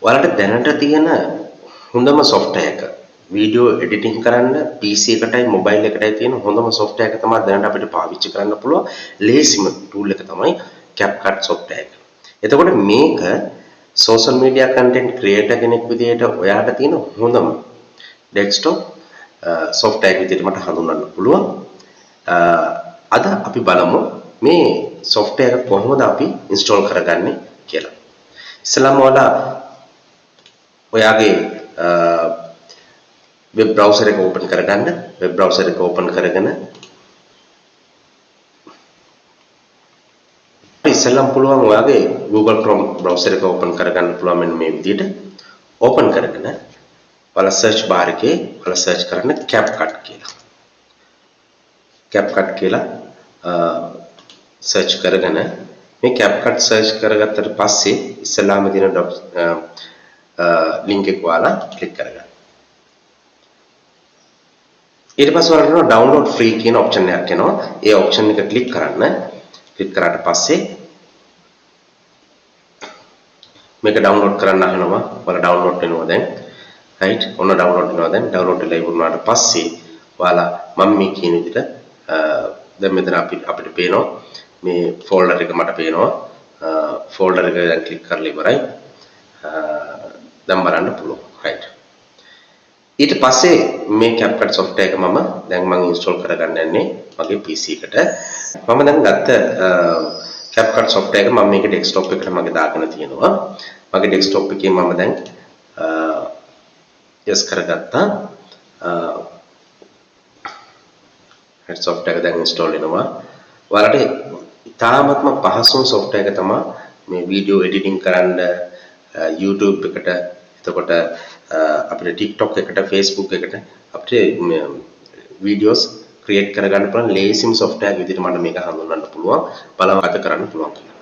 ඔයාලට දැනට තියෙන හොඳම software එක වීඩියෝ එඩිටින් කරන්න PC එකටයි මොබයිල් එකටයි තියෙන හොඳම software එක තමයි දැනට අපිට පාවිච්චි කරන්න පුළුවන් ලේසිම tool එක තමයි CapCut software එක. එතකොට මේක social media content creator කෙනෙක් විදිහට ඔයාට තියෙන හොඳම desktop software එක විදිහට මට හඳුන්වන්න පුළුවන්. අද අපි බලමු මේ software එක කොහොමද අපි install කරගන්නේ කියලා. ඉස්සෙල්ලාම ඔයාගේ වෙබ් බ්‍රවුසර් එක ඕපන් කරගන්න. වෙබ් බ්‍රවුසර් එක ඕපන් කරගෙන ඉස්සෙල්ලාම පුළුවන් ඔයාගේ Google Chrome බ්‍රවුසර් එක ඕපන් කරගන්න පුළුවන් මෙන්න මේ විදිහට. ඕපන් කරගෙන ඔයාලා සර්ච් බාර් එකේ ඔයාලා සර්ච් කරන්න CapCut කියලා. CapCut කියලා සර්ච් කරගෙන මේ CapCut සර්ච් කරගත්තට පස්සේ ඉස්සෙල්ලාම දින ලින්ක් එක ඔයාලා ක්ලික් කරගන්න. ඊට පස්සේ ඔයාලට download free කියන option එකක් එනවා. ඒ option එක ක්ලික් කරන්න. ක්ලික් කරාට පස්සේ මේක download කරන්න අහනවා. ඔයාලා download වෙනවා දැන්. right? ඔන්න download වෙනවා දැන්. download වෙලා ඉවරනාට පස්සේ ඔයාලා මම මේ කියන විදිහට දැන් මෙතන අපිට පේනවා මේ folder එක මට පේනවා. folder එක දැන් ක්ලික් කරලා ඉවරයි. දැන් බලන්න පුළුවන්. right? ඊට පස්සේ මේ CapCut software එක දැන් මම install කරගන්න යන්නේ මගේ PC එකට. මම දැන් ගත්ත CapCut software එක මම මේක desktop එකට මගේ දාගෙන තියෙනවා. මගේ desktop එකේ මම දැන් yes කරගත්තා. software එක දැන් install වෙනවා. ඔයාලට ඉතාමත්ම පහසුම software එක තමයි මේ video editing කරන්න YouTube එකට එතකොට අපිට TikTok එකට Facebook එකට අපිට videos create කරගන්න පුළුවන් ලේසිම software විදිහට මට මේක හඳුන්වන්න පුළුවන් බලවත් කරන්න පුළුවන්.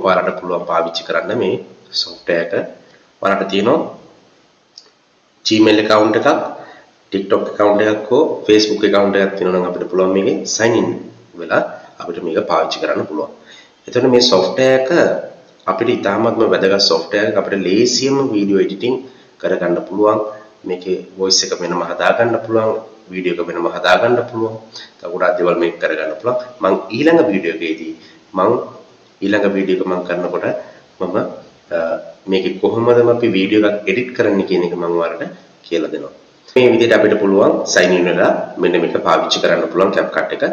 ඔයාලට පුළුවන් පාවිච්චි කරන්න මේ software එක. ඔයාලට තියෙනවා Gmail account එකක්, TikTok account එකක් හෝ Facebook account එකක් තියෙනවා නම් අපිට පුළුවන් මේකේ sign in වෙලා අපිට මේක පාවිච්චි කරන්න පුළුවන්. එතකොට මේ software එක අපිට ඉතාමත්ම වැදගත් software එකක්. අපිට ලේසියෙන්ම video editing කරගන්න පුළුවන්. මේකේ voice එක වෙනම හදාගන්න පුළුවන්, video එක වෙනම හදාගන්න පුළුවන්. තව ගොඩාක් දේවල් මේක කරගන්න පුළුවන්. මම ඊළඟ video එකේදී මම කරනකොට මම මේකේ කොහොමද අපි video එකක් edit කරන්න කියන එක මම ඔයාලට කියලා දෙනවා. මේ විදිහට අපිට පුළුවන් sign in වෙලා මෙන්න මේක පාවිච්චි කරන්න පුළුවන් CapCut එක.